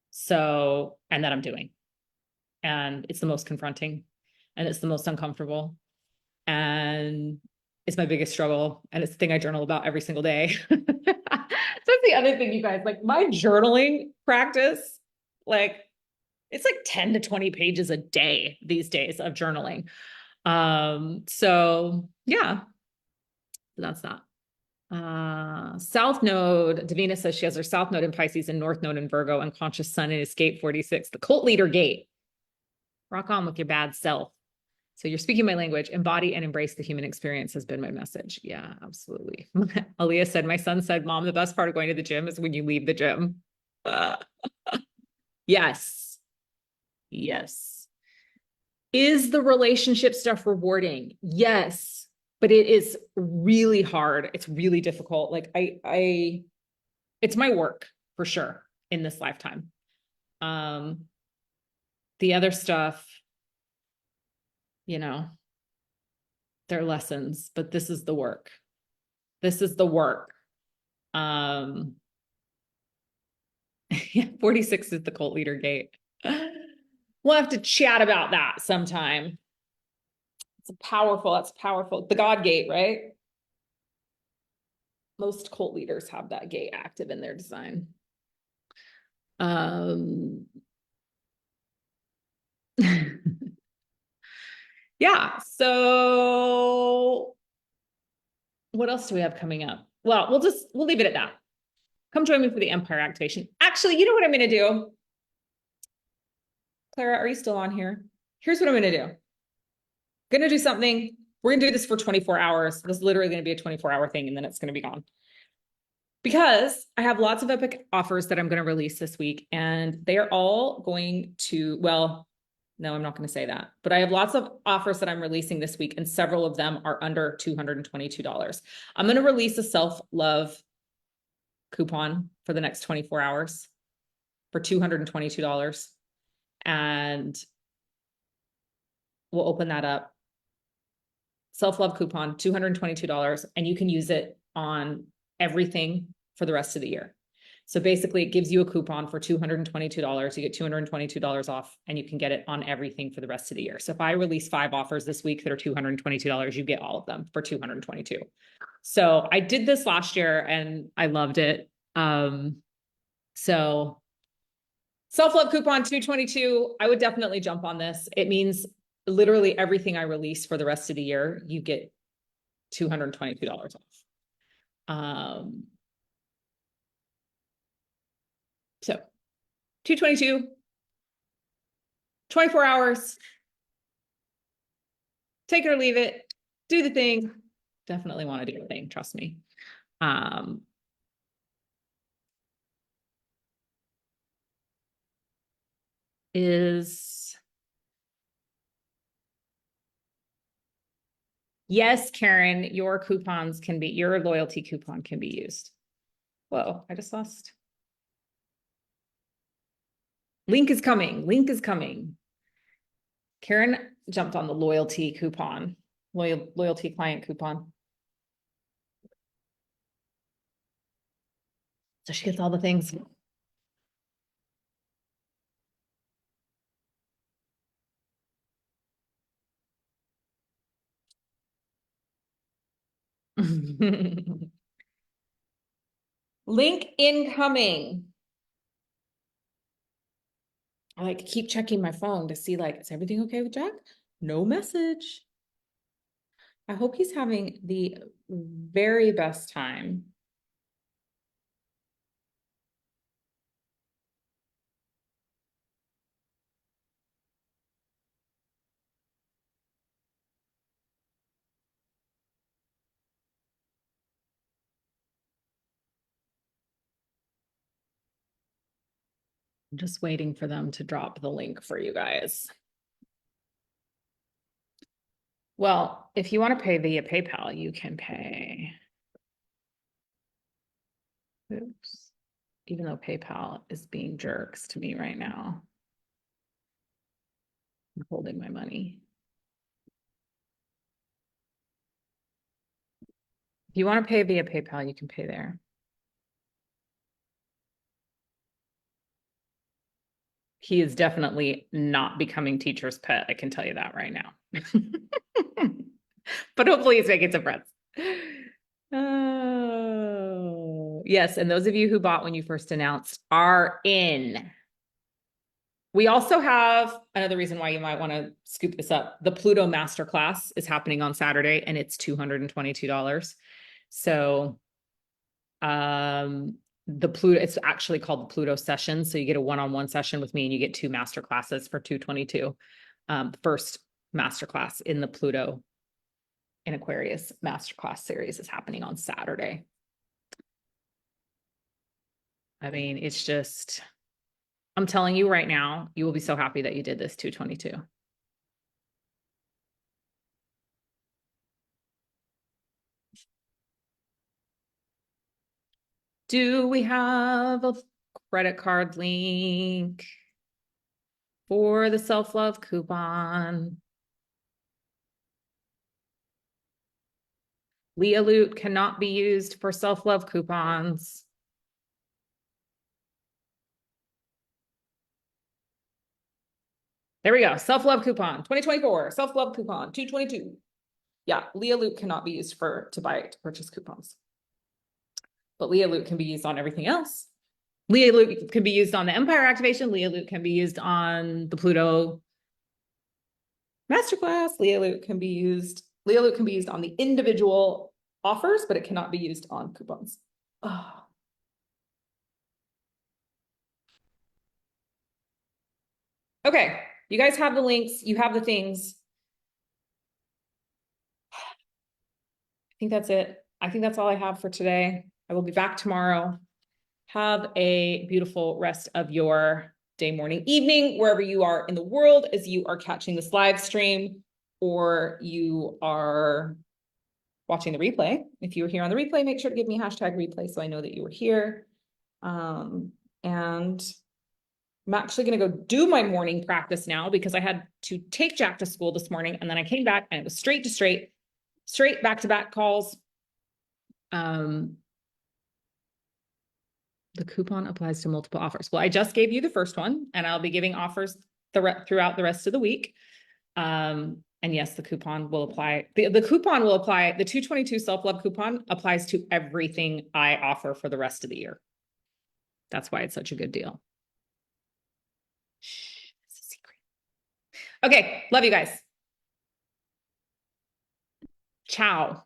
So, and that I'm doing. And it's the most confronting and it's the most uncomfortable. And it's my biggest struggle. And it's the thing I journal about every single day. That's the other thing, you guys, like my journaling practice, like it's like 10 to 20 pages a day these days of journaling. So yeah, that's that. South node, Davina says she has her South node in Pisces and North node in Virgo and conscious sun in Escape 46, the cult leader gate. Rock on with your bad self. So you're speaking my language, embody and embrace the human experience has been my message. Yeah, absolutely. Aaliyah said, my son said, Mom, the best part of going to the gym is when you leave the gym. Yes. Yes. Is the relationship stuff rewarding? Yes. But it is really hard. It's really difficult. Like it's my work for sure in this lifetime. The other stuff, you know, they're lessons, but this is the work. This is the work. Yeah, 46 is the cult leader gate. We'll have to chat about that sometime. That's powerful. The God gate, right? Most cult leaders have that gate active in their design. Yeah, so what else do we have coming up? Well, we'll leave it at that. Come join me for the Empire activation. Actually, you know what I'm going to do? Clara, are you still on here? Here's what I'm going to do. I'm going to do something. We're going to do this for 24 hours. This is literally going to be a 24-hour thing, and then it's going to be gone. Because I have lots of epic offers that I'm going to release this week, and they are all going to, well, no, I'm not going to say that, but I have lots of offers that I'm releasing this week, and several of them are under $222. I'm going to release a self-love coupon for the next 24 hours for $222. And we'll open that up. Self-love coupon, $222, and you can use it on everything for the rest of the year. So basically it gives you a coupon for $222. You get $222 off and you can get it on everything for the rest of the year. So if I release 5 offers this week that are $222, you get all of them for $222. So I did this last year and I loved it. So self-love coupon 222, I would definitely jump on this. It means literally everything I release for the rest of the year, you get $222 off. So 222, 24 hours, take it or leave it, do the thing. Definitely want to do the thing, trust me. Yes, Karen, your loyalty coupon can be used. Whoa, I just lost. Link is coming. Karen jumped on the loyalty coupon, loyalty client coupon. So she gets all the things. Link incoming. I like keep checking my phone to see like, is everything okay with Jack? No message. I hope he's having the very best time. I'm just waiting for them to drop the link for you guys. Well, if you want to pay via PayPal, you can pay. Oops. Even though PayPal is being jerks to me right now. I'm holding my money. If you want to pay via PayPal, you can pay there. He is definitely not becoming teacher's pet. I can tell you that right now. But hopefully he's making some friends. Oh, yes. And those of you who bought when you first announced are in. We also have another reason why you might want to scoop this up. The Pluto Masterclass is happening on Saturday and it's $222. So the Pluto, it's actually called the Pluto session. So you get a one-on-one session with me and you get 2 master classes for $222. First masterclass in the Pluto in Aquarius masterclass series is happening on Saturday. I mean, it's just, I'm telling you right now, you will be so happy that you did this 222. Do we have a credit card link for the self-love coupon? Leah Loot cannot be used for self-love coupons. There we go. Self-love coupon, 2024, self-love coupon, 222. Yeah, Leah Loot cannot be used to purchase coupons. But Leah Loot can be used on everything else. Leah Loot can be used on the Empire activation. Leah Loot can be used on the Pluto Masterclass. Leah Loot can be used on the individual offers, but it cannot be used on coupons. Oh. Okay, you guys have the links, you have the things. I think that's it. I think that's all I have for today. I will be back tomorrow. Have a beautiful rest of your day, morning, evening, wherever you are in the world as you are catching this live stream or you are watching the replay. If you were here on the replay, make sure to give me #replay so I know that you were here. And I'm actually going to go do my morning practice now because I had to take Jack to school this morning and then I came back and it was straight back-to-back calls. The coupon applies to multiple offers. Well, I just gave you the first one and I'll be giving offers throughout the rest of the week. And yes, the coupon will apply. The coupon will apply. The 222 self-love coupon applies to everything I offer for the rest of the year. That's why it's such a good deal. Shh, it's a secret. Okay, love you guys. Ciao.